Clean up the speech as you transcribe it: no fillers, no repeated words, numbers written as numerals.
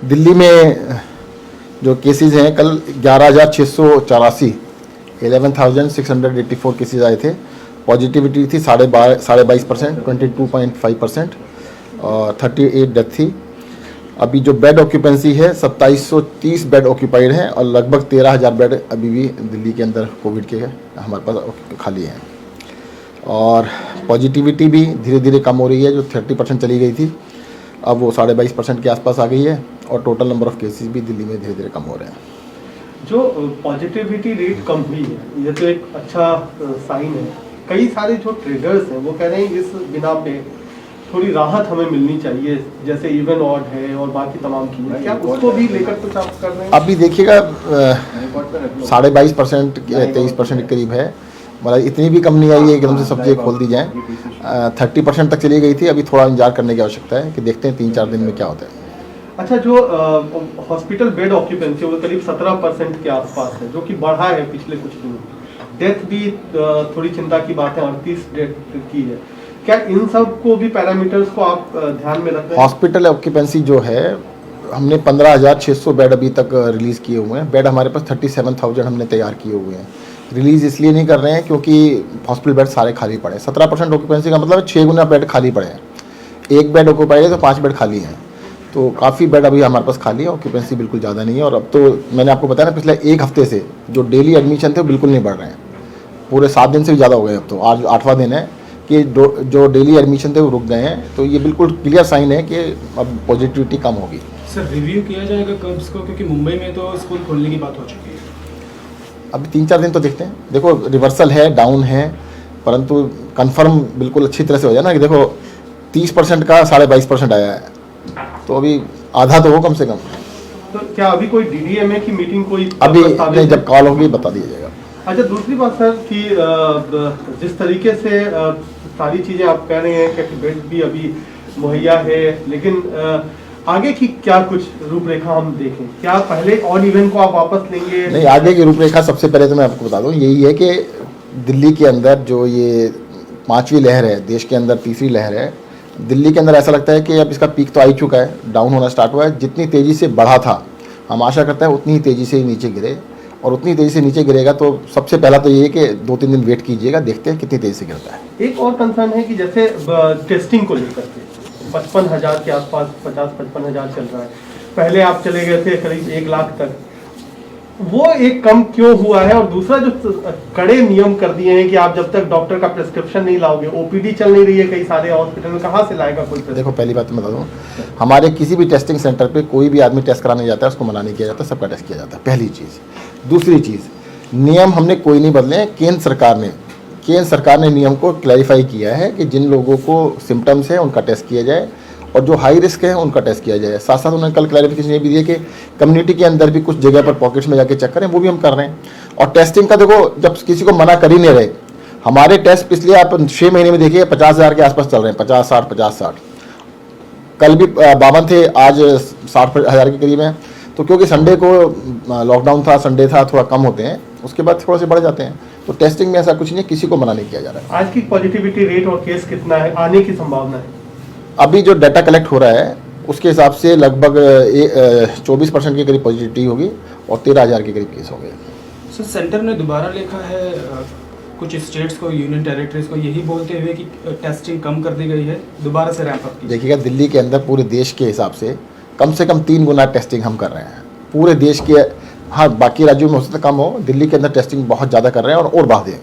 दिल्ली में जो केसेस हैं कल 11,684 11,684 केसेस आए थे। पॉजिटिविटी थी 22.5%, 22.5% और 38 डेथ थी। अभी जो बेड ऑक्यूपेंसी है 2730 बेड ऑक्यूपाइड हैं और लगभग 13,000 बेड अभी भी दिल्ली के अंदर कोविड के हमारे पास खाली हैं। और पॉजिटिविटी भी धीरे धीरे कम हो रही है, जो 30% चली गई थी अब वो 22.5% के आसपास आ गई है और टोटल नंबर ऑफ केसेस भी दिल्ली में धीरे धीरे कम हो रहे हैं। जो पॉजिटिविटी रेट कम हुई है ये तो एक अच्छा साइन है। कई सारे जो ट्रेडर्स हैं वो कह रहे हैं इस बिना पे थोड़ी राहत हमें मिलनी चाहिए, जैसे इवन ऑड है और बाकी तमाम चीज़ें, क्या उसको भी लेकर कुछ आप कर रहे हैं? अभी देखिएगा 22.5% 23% के करीब है, मतलब इतनी भी कम नहीं आई है एकदम से सब चीज़ें खोल दी जाएँ। 30% तक चली गई थी, अभी थोड़ा इंतजार करने की आवश्यकता है कि देखते हैं 3-4 दिन में क्या होता है। अच्छा, जो हॉस्पिटल बेड ऑक्यूपेंसी वो करीब 17% के आसपास है, जो कि बढ़ा है पिछले कुछ दिनों। डेथ भी थोड़ी चिंता की बात है, 38 डेथ की है। क्या इन सब को भी पैरामीटर्स को आप ध्यान में रख रहे हैं? हॉस्पिटल ऑक्यूपेंसी जो है हमने 15,600 बेड अभी तक रिलीज़ किए हुए हैं। बेड हमारे पास 37,000 हमने तैयार किए हुए हैं। रिलीज़ इसलिए नहीं कर रहे हैं क्योंकि हॉस्पिटल बेड सारे खाली पड़े हैं। 17% ऑक्यूपेंसी का मतलब 6 गुना बेड खाली पड़े हैं। एक बेड ऑक्यूपाइड है तो 5 बेड खाली हैं, तो काफ़ी बेड अभी हमारे पास खाली है। ऑक्यूपेंसी बिल्कुल ज़्यादा नहीं है। और अब तो मैंने आपको बताया ना, पिछले एक हफ्ते से जो डेली एडमिशन थे वो बिल्कुल नहीं बढ़ रहे हैं। पूरे 7 दिन से भी ज़्यादा हो गए। अब तो आज 8वां दिन है कि जो डेली एडमिशन थे वो रुक गए हैं, तो ये बिल्कुल क्लियर साइन है कि अब पॉजिटिविटी कम होगी। सर, रिव्यू किया जाएगा कब इसको, क्योंकि मुंबई में तो स्कूल खोलने की बात हो चुकी है। अभी 3-4 दिन तो देखते हैं। देखो रिवर्सल है, डाउन है, परंतु कंफर्म बिल्कुल अच्छी तरह से हो जाए ना कि देखो 30% का 22.5% आया है, तो अभी आधा तो हो कम से कम। तो क्या अभी कोई डीडीएमए की मीटिंग कोई अभी नहीं, जब कॉल होगी बता दिया जाएगा। अच्छा, दूसरी बात सर कि जिस तरीके से सारी चीज़ें आप कह रहे हैं कि बेड भी अभी मुहैया है, लेकिन आगे की क्या कुछ रूपरेखा हम देखें? क्या पहले ऑड इवन को आप वापस लेंगे? नहीं, आगे की रूपरेखा सबसे पहले तो मैं आपको बता दूं यही है कि दिल्ली के अंदर जो ये 5वीं लहर है, देश के अंदर 3री लहर है, दिल्ली के अंदर ऐसा लगता है कि अब इसका पीक तो आ ही चुका है, डाउन होना स्टार्ट हुआ है। जितनी तेज़ी से बढ़ा था, हम आशा करते हैं उतनी ही तेज़ी से नीचे गिरे, और उतनी तेज़ी से नीचे गिरेगा तो सबसे पहला तो ये है कि 2-3 दिन वेट कीजिएगा, देखते हैं कितनी तेज़ी से गिरता है। एक और कंसर्न है कि जैसे टेस्टिंग को लेकर के 55,000 के आसपास 50-55,000 चल रहा है। पहले आप चले गए थे करीब 1 लाख तक, वो एक कम क्यों हुआ है? और दूसरा जो कड़े नियम कर दिए हैं कि आप जब तक डॉक्टर का प्रिस्क्रिप्शन नहीं लाओगे, ओपीडी चल नहीं रही है कई सारे हॉस्पिटल में, कहाँ से लाएगा कोई? देखो पहली बात मैं बता दूँ, हमारे किसी भी टेस्टिंग सेंटर पे कोई भी आदमी टेस्ट कराने जाता है उसको मना नहीं किया जाता, सबका टेस्ट किया जाता है, पहली चीज़। दूसरी चीज़, नियम हमने कोई नहीं बदले हैं। केंद्र सरकार ने नियम को क्लैरिफाई किया है कि जिन लोगों को सिम्टम्स है उनका टेस्ट किया जाए और जो हाई रिस्क है उनका टेस्ट किया जाए। साथ साथ उन्होंने कल क्लैरिफिकेशन ये भी दिया कि कम्युनिटी के अंदर भी कुछ जगह पर पॉकेट्स में जाके चेक करें, वो भी हम कर रहे हैं। और टेस्टिंग का देखो, जब किसी को मना कर ही नहीं रहे, हमारे टेस्ट पिछले आप 6 महीने में देखिए 50,000 के आसपास चल रहे हैं, 50-60, 50-60। कल भी 52 थे, आज 60,000 के करीब हैं। तो क्योंकि संडे को लॉकडाउन था, संडे था, थोड़ा कम होते हैं, उसके बाद थोड़ा से बढ़ जाते हैं। तो टेस्टिंग में ऐसा कुछ नहीं है, किसी को मना नहीं किया जा रहा है। आज की पॉजिटिविटी रेट और केस कितना है, आने की संभावना है? अभी जो डाटा कलेक्ट हो रहा है उसके हिसाब से लगभग 24% के करीब पॉजिटिविटी होगी और 13,000 के करीब केस होंगे। सर, सेंटर ने दोबारा लिखा है कुछ स्टेट्स को, यूनियन टेरिटरीज को, यही बोलते हुए कि टेस्टिंग कम कर दी गई है, दोबारा से रैंप अप की। देखिएगा, दिल्ली के अंदर पूरे देश के हिसाब से कम 3 गुना टेस्टिंग हम कर रहे हैं पूरे देश के। हाँ, बाकी राज्यों में हो सकता है कम हो, दिल्ली के अंदर टेस्टिंग बहुत ज़्यादा कर रहे हैं और बढ़ा दें।